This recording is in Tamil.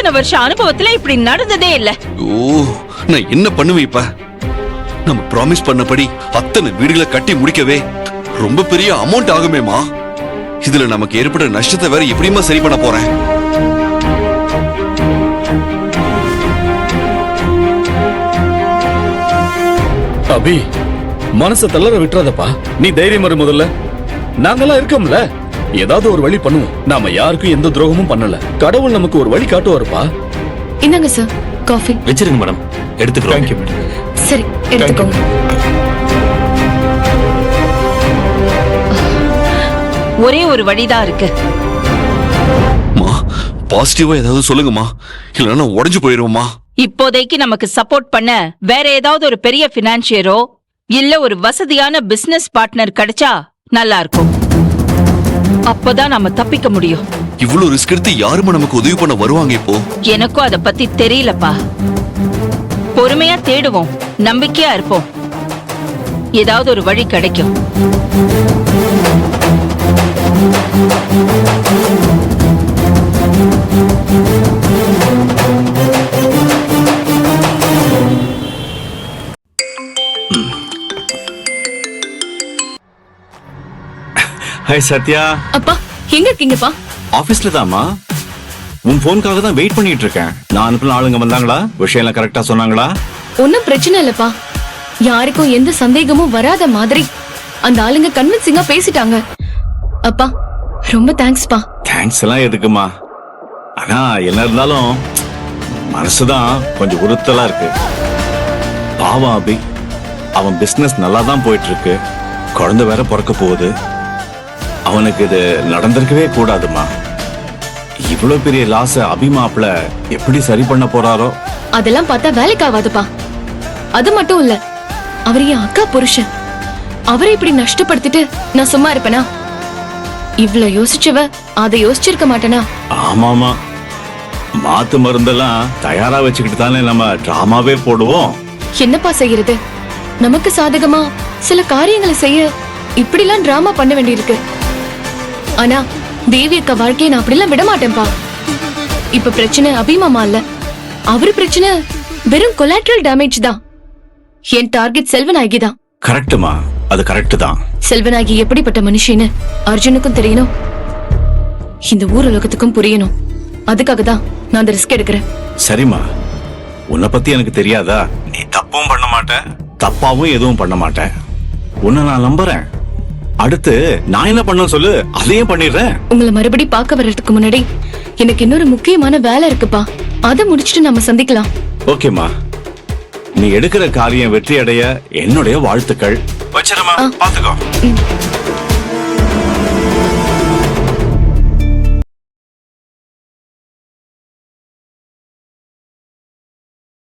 இத்தனை வருஷம் அனுபவத்துல இப்படி நடந்ததே இல்ல. ஓ, நான் என்ன பண்ணுவேன் இப்ப? நம்ம ப்ராமிஸ் பண்ணபடி அத்தனை வீடுகளை கட்டி முடிக்கவே ரொம்ப பெரிய அமௌண்ட் ஆகுமேமா. இதுல நமக்கு ஏற்பட்ட நஷ்டத்தை வேற எப்படிமா சரி பண்ண போறேன்? அபி, மனச தளர விட்டுறாதப்பா. நீ தைரியம் வரும் முதல்ல. நாங்கெல்லாம் இருக்கோம்ல, ஏதாவது ஒரு வழி பண்ணுவோம். நாம யாருக்கும் எந்த துரோகமும் பண்ணல. கடவுள் நமக்கு ஒரு வழி காட்டுவாருப்பா. இந்தாங்க சார் காஃபி. வச்சிருங்க மேடம், எடுத்துக்கிறோம். Thank you madam. சரி எடுத்துக்கோங்க. ஒரே ஒரு வழிதான் இருக்கு. பாசிட்டிவா ஏதாவது சொல்லுங்கம்மா, இல்லைன்னா உடஞ்சு போயிருவோமா. இப்போதைக்கு நமக்கு சப்போர்ட் பண்ண வேற ஏதாவது ஒரு பெரிய பினான்சியரோ இல்ல ஒரு வசதியான பிசினஸ் பார்ட்னர் கிடைச்சா நல்லா இருக்கும். அப்பதான் நம்ம தப்பிக்க முடியும். இவ்வளவு ரிஸ்க் எடுத்து யாருமா நமக்கு உதவி பண்ண வருவாங்க இப்போ? எனக்கும் அத பத்தி தெரியலப்பா. பொறுமையா தேடுவோம், நம்பிக்கையா இருப்போம். ஏதாவது ஒரு வழி கிடைக்கும். ஹாய் சத்யா. அப்பா எங்க இருக்கீங்கப்பா? ஆபீஸ்ல தாமா. உன் போனுக்காக தான் வெயிட் பண்ணிட்டு இருக்கேன். நான் அனுப்பின ஆளுங்க வந்தாங்களா? விஷயம் எல்லாம் கரெக்டா சொன்னாங்களா? ஒன்னும் பிரச்சனை இல்லப்பா. யாருக்கும் எந்த சந்தேகமும் வராத மாதிரி அந்த ஆளுங்க கன்வின்சிங்கா பேசிட்டாங்க. அப்பா ரொம்ப தேங்க்ஸ்பா. தேங்க்ஸ் எல்லாம் எதுக்குமா? ஆனா என்ன இருந்தாலும் மனசுதான் கொஞ்சம் உறுத்தலா இருக்கு. பாவம் அபி, அவன் பிசினஸ் நல்லா தான் போயிட்டு இருக்கு. குழந்தை வேற பிறக்க போகுது. அவனுக்கு இது நடந்திருக்கவே கூடாதுமா. இவ்வளவு பெரிய லாஸ் அபிமாப்ல எப்படி சரி பண்ண போறாரோ? அதெல்லாம் பார்த்தா வேலைக்கு ஆகாதுப்பா. அது மட்டும் இல்ல, அவர் என் அக்கா புருஷன். அவரை இப்படி நஷ்டப்படுத்திட்டு நான் சும்மா இருப்பேனா? இவ்வளவு யோசிச்சவ அதை யோசிச்சிருக்க மாட்டேனா? ஆமாமா, மாத்து மருந்தெல்லாம் தயாரா வச்சுக்கிட்டு தானே நம்ம டிராமாவே போடுவோம். என்னப்பா செய்யறது? நமக்கு சாதகமா சில காரியங்களை செய்ய இப்படிலாம் டிராமா பண்ண வேண்டியிருக்கு. ஆனா தேவி அக்கா வாழ்க்கையை நான் அப்படிலாம் விட மாட்டேன்பா. இப்ப பிரச்சனை அபிமாமா இல்ல, அவரு பிரச்சனை வெறும் கொலாட்ரல் டேமேஜ் தான். என் டார்கெட் செல்வநாயகி தான். கரெக்டுமா, அது கரெக்ட் தான். செல்வநாயகி எப்படிப்பட்ட மனுஷன்னு அர்ஜுனுக்கும் தெரியணும், இந்த ஊர் உலகத்துக்கும் புரியணும். அதுக்காக தான் நான் அந்த ரிஸ்க் எடுக்கிறேன். சரிம்மா, உன்னை பத்தி எனக்கு தெரியாதா? நீ தப்பும் பண்ண மாட்ட, தப்பாவும் எதுவும் பண்ண மாட்டேன். உன்னை நான் நம்புறேன். அடுத்து நான் என்ன பண்ண சொல்லு, அதையும் பண்ணிடுறேன். உங்களை மறுபடி பார்க்க வர்றதுக்கு முன்னாடி எனக்கு இன்னொரு முக்கியமான வேலை இருக்குப்பா. அதை முடிச்சிட்டு நம்ம சந்திக்கலாம். ஓகேமா, நீ எடுக்கிற காரியம் வெற்றி அடைய என்னுடைய வாழ்த்துக்கள். வச்சிரமா, பாத்துக்கோ.